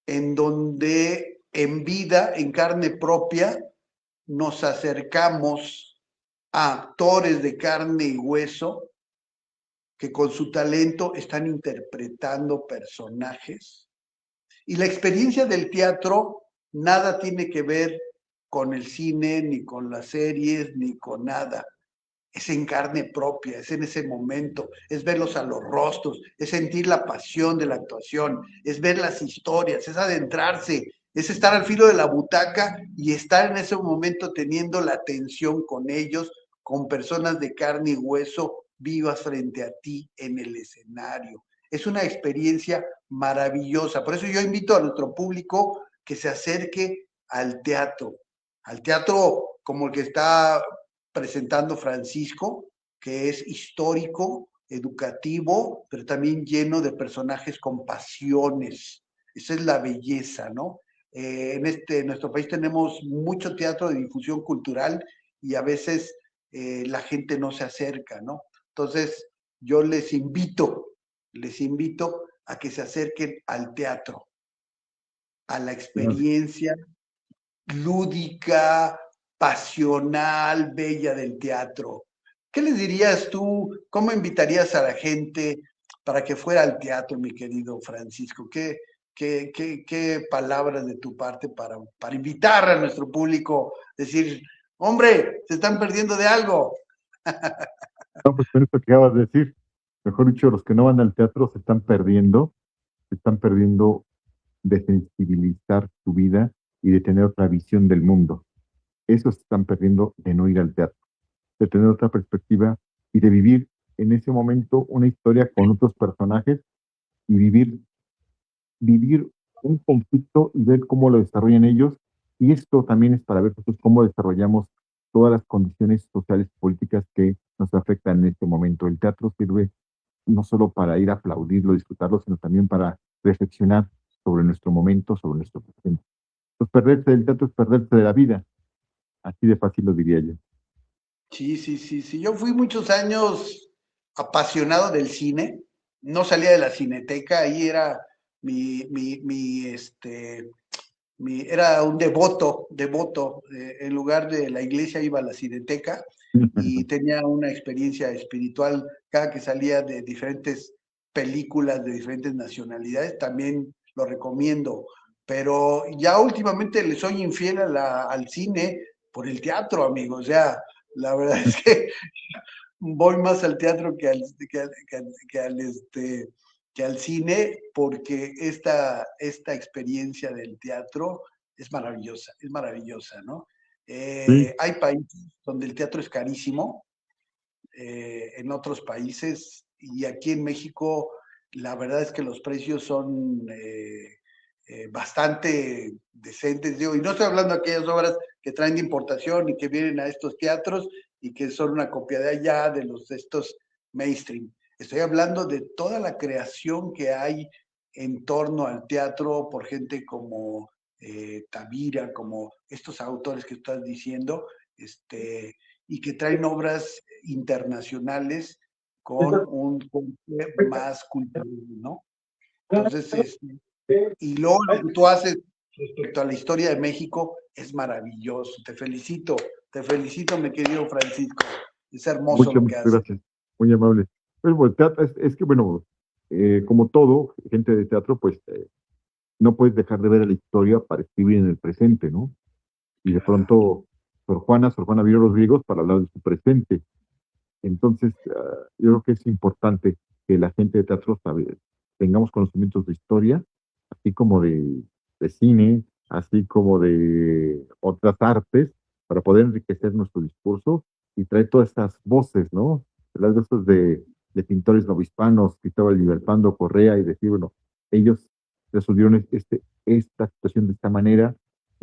en donde en vida, en carne propia, nos acercamos a actores de carne y hueso que con su talento están interpretando personajes. Y la experiencia del teatro nada tiene que ver con el cine, ni con las series, ni con nada. Es en carne propia, es en ese momento, es verlos a los rostros, es sentir la pasión de la actuación, es ver las historias, es adentrarse, es estar al filo de la butaca y estar en ese momento teniendo la atención con ellos, con personas de carne y hueso vivas frente a ti en el escenario. Es una experiencia maravillosa. Por eso yo invito a nuestro público que se acerque al teatro como el que está presentando Francisco, que es histórico, educativo, pero también lleno de personajes con pasiones. Esa es la belleza, ¿no? En nuestro país tenemos mucho teatro de difusión cultural y a veces la gente no se acerca, ¿no? Entonces, yo les invito a que se acerquen al teatro, a la experiencia lúdica, pasional, bella del teatro. ¿Qué les dirías tú? ¿Cómo invitarías a la gente para que fuera al teatro, mi querido Francisco? ¿Qué palabras de tu parte para invitar a nuestro público? Decir, hombre, se están perdiendo de algo. No, pues con esto que acabas de decir, mejor dicho, los que no van al teatro se están perdiendo de sensibilizar su vida y de tener otra visión del mundo. Eso se están perdiendo de no ir al teatro, de tener otra perspectiva y de vivir en ese momento una historia con otros personajes y vivir un conflicto y ver cómo lo desarrollan ellos. Y esto también es para ver nosotros cómo desarrollamos todas las condiciones sociales y políticas que nos afectan en este momento. El teatro sirve no solo para ir a aplaudirlo, disfrutarlo, sino también para reflexionar sobre nuestro momento, sobre nuestro presente. Pues perderse del teatro es perderse de la vida. Así de fácil lo diría yo. Sí. Yo fui muchos años apasionado del cine. No salía de la cineteca, ahí era era un devoto. En lugar de la iglesia iba a la cineteca y tenía una experiencia espiritual cada que salía de diferentes películas de diferentes nacionalidades. También lo recomiendo. Pero ya últimamente le soy infiel al cine por el teatro, amigo. O sea, la verdad es que voy más al teatro que al cine, porque esta experiencia del teatro es maravillosa, ¿no? Sí, Hay países donde el teatro es carísimo, en otros países, y aquí en México la verdad es que los precios son bastante decentes, digo, y no estoy hablando de aquellas obras que traen de importación y que vienen a estos teatros y que son una copia de allá de estos mainstream. Estoy hablando de toda la creación que hay en torno al teatro por gente como Tavira, como estos autores que estás diciendo, y que traen obras internacionales con un corte más cultural, ¿no? Entonces, y luego lo que tú haces respecto a la historia de México es maravilloso. Te felicito, mi querido Francisco. Es hermoso lo que muchas haces. gracias. Muy amable. Pues bueno, teatro, es que, bueno, como todo, gente de teatro, pues no puedes dejar de ver la historia para escribir en el presente, ¿no? Y de pronto, Sor Juana vio a los griegos para hablar de su presente. Entonces, yo creo que es importante que la gente de teatro tengamos conocimientos de historia, así como de cine, así como de otras artes, para poder enriquecer nuestro discurso y traer todas estas voces, ¿no? Las voces de pintores novohispanos, Cristóbal Liberpando Correa, y decir, bueno, ellos resolvieron esta situación de esta manera,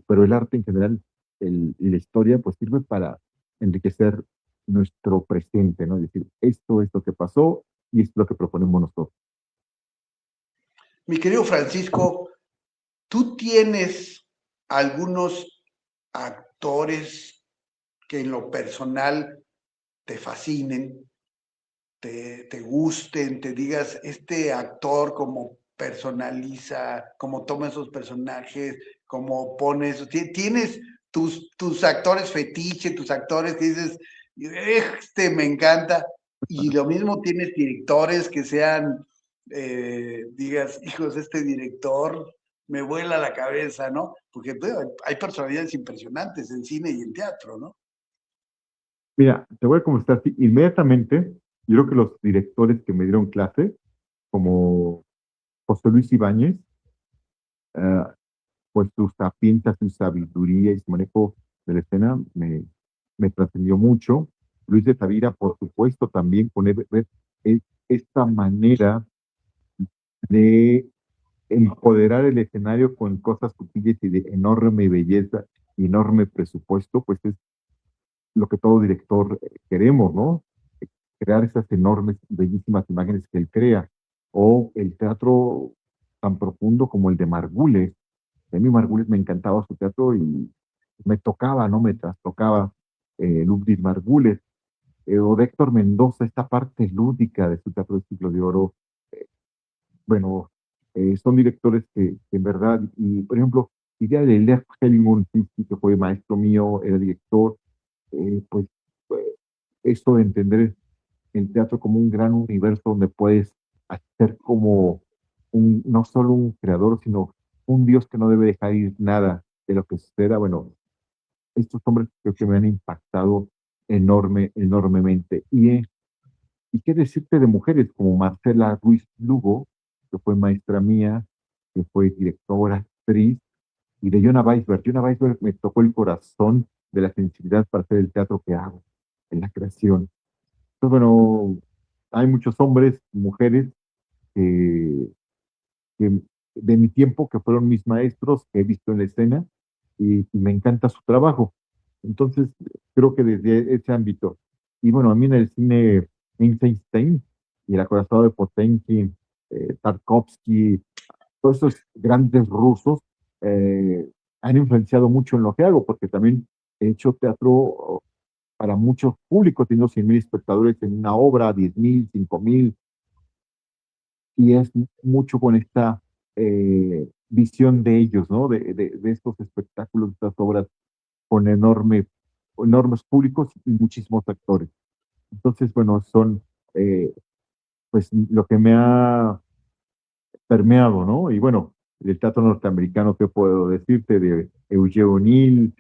pero el arte en general y la historia, pues sirve para enriquecer nuestro presente, ¿no? Es decir, esto es lo que pasó y esto es lo que proponemos nosotros. Mi querido Francisco, ¿tú tienes algunos actores que en lo personal te fascinen, te gusten, te digas, este actor como personaliza, como toma esos personajes, como pone eso? ¿Tienes tus actores fetiche, tus actores que dices, me encanta? Y lo mismo tienes directores que sean, digas, hijos, este director me vuela la cabeza, ¿no? Porque hay personalidades impresionantes en cine y en teatro, ¿no? Mira, te voy a contestar así, inmediatamente. Yo creo que los directores que me dieron clase, como José Luis Ibáñez, eh, pues su sapiencia, su sabiduría y su manejo de la escena me trascendió mucho. Luis de Tavira, por supuesto, también con esta manera de empoderar el escenario con cosas sutiles y de enorme belleza y enorme presupuesto, pues es lo que todo director queremos, ¿no? crear esas enormes y bellísimas imágenes que él crea, o el teatro tan profundo como el de Margules. A mí Margules me encantaba su teatro y me tocaba, ¿no? Me trastocaba Ludwig Margules, o de Héctor Mendoza, esta parte lúdica de su teatro del siglo de oro. eh, bueno, son directores que en verdad, y por ejemplo, idea de Lev Helmut, que fue maestro mío, era director, pues eh, esto de entender el teatro como un gran universo donde puedes hacer como no solo un creador, sino un Dios que no debe dejar ir nada de lo que suceda. Bueno, estos hombres creo que me han impactado enormemente. Y qué decirte de mujeres como Marcela Ruiz Lugo, que fue maestra mía, que fue directora, actriz, y de Yona Weisberg. Yona Weisberg me tocó el corazón de la sensibilidad para hacer el teatro que hago, en la creación. Entonces, bueno, hay muchos hombres, mujeres que, que de mi tiempo que fueron mis maestros, que he visto en la escena y me encanta su trabajo. Entonces, creo que desde ese ámbito. Y bueno, a mí en el cine Einstein y El acorazado de Potemkin, Tarkovsky, todos esos grandes rusos han influenciado mucho en lo que hago, porque también he hecho teatro para muchos públicos, teniendo 100,000 espectadores en una obra, 10,000, 5,000, y es mucho con esta visión de ellos, ¿no? De estos espectáculos, de estas obras con enormes públicos y muchísimos actores. Entonces, bueno, son pues lo que me ha permeado, ¿no? Y bueno, del teatro norteamericano, ¿qué puedo decirte? De Eugene O'Neill,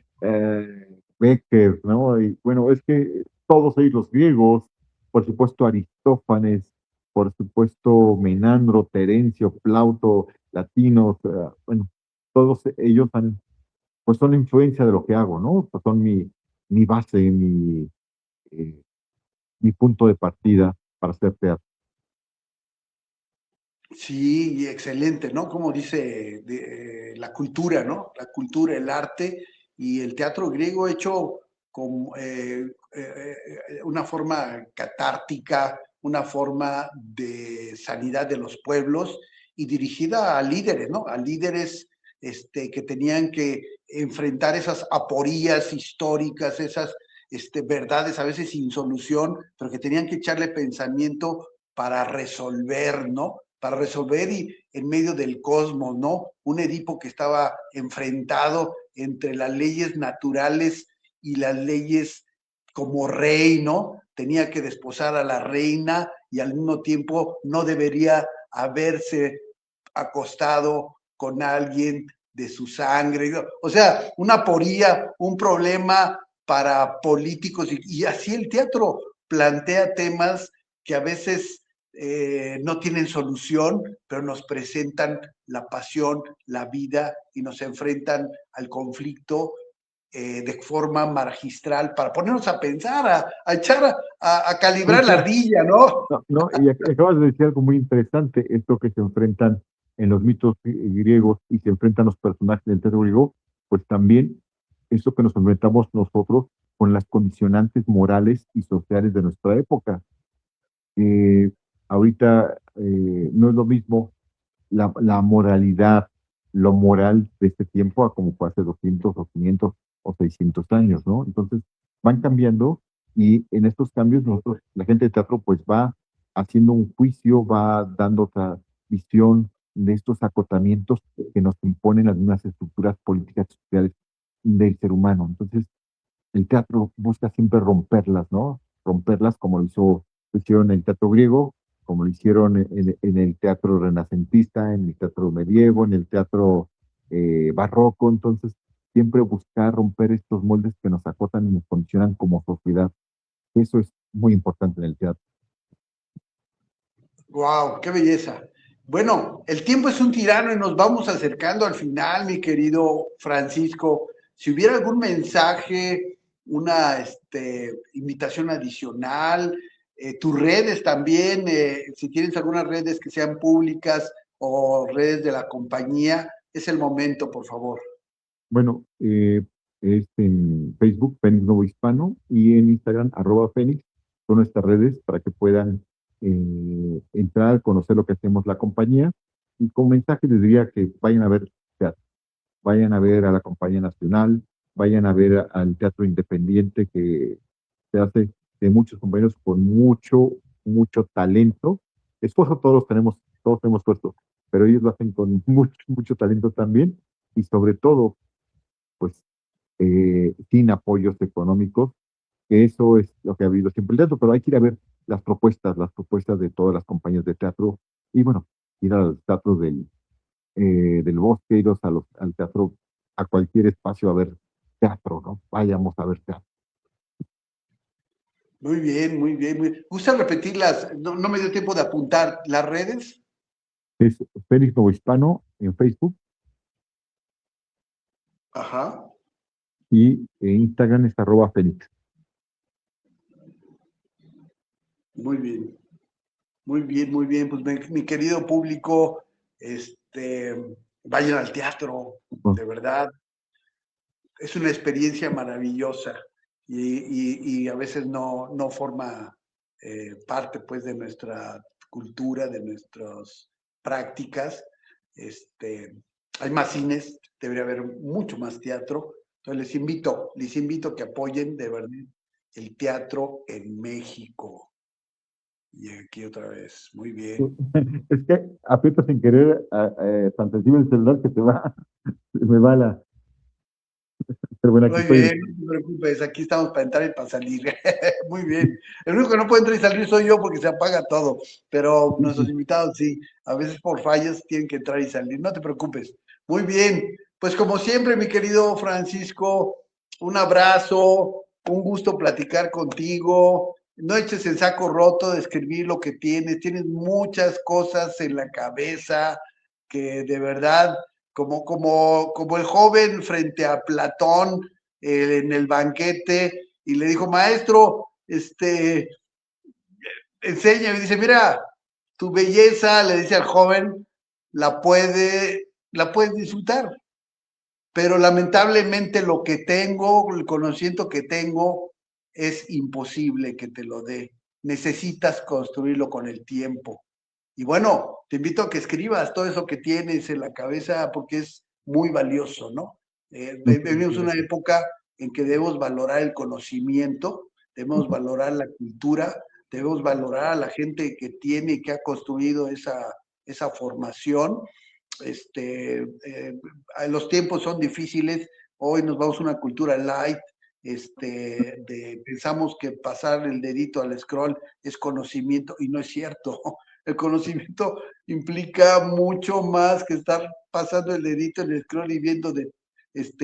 Becker, ¿no? Y bueno, es que todos ellos, los griegos, por supuesto Aristófanes, por supuesto Menandro, Terencio, Plauto, latinos, bueno, todos ellos pues son la influencia de lo que hago, ¿no? Pues son mi base, eh, mi punto de partida para hacer teatro. Sí, excelente, ¿no? Como dice la cultura, ¿no? La cultura, el arte y el teatro griego hecho con una forma catártica, una forma de sanidad de los pueblos y dirigida a líderes, ¿no? A líderes que tenían que enfrentar esas aporías históricas, esas verdades a veces sin solución, pero que tenían que echarle pensamiento para resolver, ¿no? Para resolver y en medio del cosmos, ¿no? Un Edipo que estaba enfrentado entre las leyes naturales y las leyes como rey, ¿no? Tenía que desposar a la reina y al mismo tiempo no debería haberse acostado con alguien de su sangre. O sea, una poría, un problema para políticos y así el teatro plantea temas que a veces no tienen solución, pero nos presentan la pasión, la vida y nos enfrentan al conflicto de forma magistral para ponernos a pensar, a echar, a calibrar la ardilla, ¿no? No, no, y acabas de decir algo muy interesante, esto que se enfrentan en los mitos griegos y se enfrentan los personajes del teatro griego, pues también eso que nos enfrentamos nosotros con las condicionantes morales y sociales de nuestra época. Eh, ahorita no es lo mismo la moralidad, lo moral de este tiempo a como fue hace 200 o 500 o 600 años, ¿no? Entonces van cambiando y en estos cambios nosotros, la gente de teatro pues va haciendo un juicio, va dando otra visión de estos acotamientos que nos imponen algunas estructuras políticas y sociales del ser humano. Entonces el teatro busca siempre romperlas, ¿no? Romperlas como lo hicieron en el teatro griego, como lo hicieron en el teatro renacentista, en el teatro medievo, en el teatro barroco. Entonces, siempre buscar romper estos moldes que nos acotan y nos condicionan como sociedad. Eso es muy importante en el teatro. ¡Wow! ¡Qué belleza! Bueno, el tiempo es un tirano y nos vamos acercando al final, mi querido Francisco. Si hubiera algún mensaje, una invitación adicional, tus redes también, si tienes algunas redes que sean públicas o redes de la compañía, es el momento, por favor. Bueno, es en Facebook, Fénix Novo Hispano, y en Instagram, @Fénix. son nuestras redes para que puedan entrar, conocer lo que hacemos la compañía. Y como mensaje les diría que vayan a ver teatro, vayan a ver a la Compañía Nacional, vayan a ver al teatro independiente que se hace de muchos compañeros con mucho talento. Esfuerzo todos tenemos esfuerzo, pero ellos lo hacen con mucho talento también, y sobre todo, pues, sin apoyos económicos, que eso es lo que ha habido siempre el teatro, pero hay que ir a ver las propuestas de todas las compañías de teatro, y bueno, ir al teatro del Bosque, iros al teatro, a cualquier espacio a ver teatro, ¿no? Vayamos a ver teatro. Muy bien, muy bien. ¿Gusta repetirlas? No me dio tiempo de apuntar las redes. Es Fénix Novohispano en Facebook. Ajá. Y en Instagram es @Fénix. Muy bien. Muy bien, muy bien. Pues mi querido público, vayan al teatro, de verdad. Es una experiencia maravillosa y a veces no forma parte, pues, de nuestra cultura, de nuestras prácticas. Hay más cines, debería haber mucho más teatro. Entonces les invito a que apoyen de verdad el teatro en México. Y aquí otra vez, muy bien. Es que aprieto sin querer tan sensible el celular que se me va la... Pero bueno, aquí Muy bien, no te preocupes, aquí estamos para entrar y para salir. Muy bien. El único que no puede entrar y salir soy yo porque se apaga todo, pero nuestros invitados sí, a veces por fallas tienen que entrar y salir, no te preocupes. Muy bien, pues como siempre, mi querido Francisco, un abrazo, un gusto platicar contigo. No eches el saco roto de escribir lo que tienes muchas cosas en la cabeza que de verdad, como el joven frente a Platón en el banquete, y le dijo, maestro, enseña, y dice, mira, tu belleza, le dice al joven, la puedes disfrutar, pero lamentablemente lo que tengo, el conocimiento que tengo, es imposible que te lo dé. Necesitas construirlo con el tiempo. Y bueno, te invito a que escribas todo eso que tienes en la cabeza porque es muy valioso, ¿no? Vivimos una época en que debemos valorar el conocimiento, debemos valorar la cultura, debemos valorar a la gente que tiene y que ha construido esa formación. Los tiempos son difíciles, hoy nos vamos a una cultura light, pensamos que pasar el dedito al scroll es conocimiento y no es cierto. El conocimiento implica mucho más que estar pasando el dedito en el scroll y viendo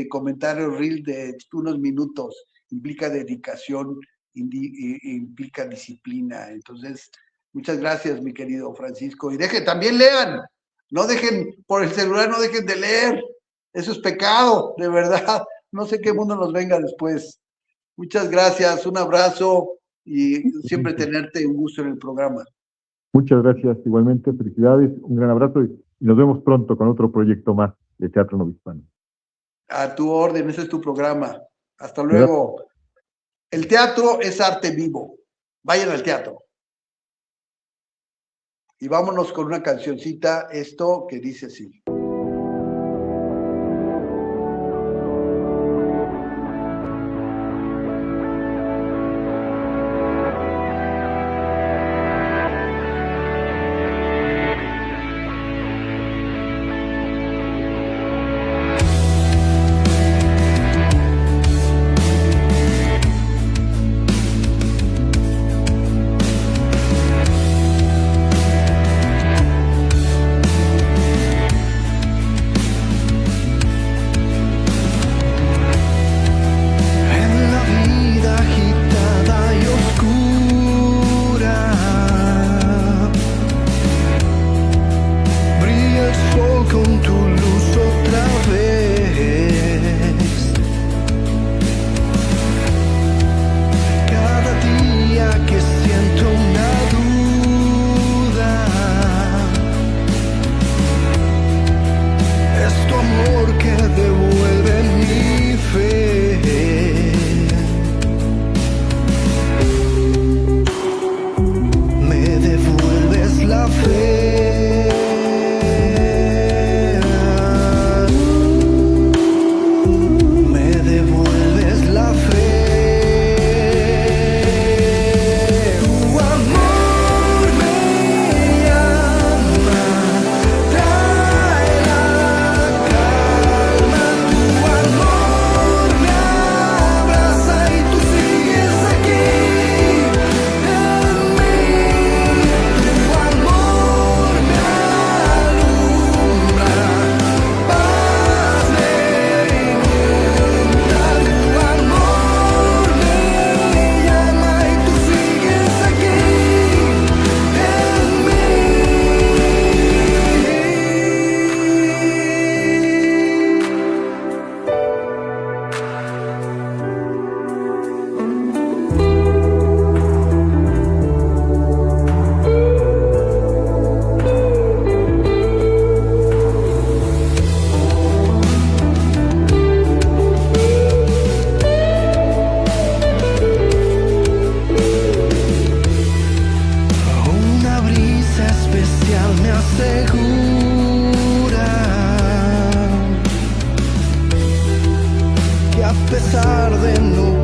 comentarios reel de unos minutos. Implica dedicación, implica disciplina. Entonces, muchas gracias, mi querido Francisco. Y también lean. No dejen, por el celular no dejen de leer. Eso es pecado, de verdad. No sé qué mundo nos venga después. Muchas gracias, un abrazo y siempre tenerte un gusto en el programa. Muchas gracias, igualmente, felicidades, un gran abrazo y nos vemos pronto con otro proyecto más de Teatro Novohispano. A tu orden, ese es tu programa. Hasta luego. Gracias. El teatro es arte vivo. Vayan al teatro. Y vámonos con una cancioncita, esto que dice así. pesar de no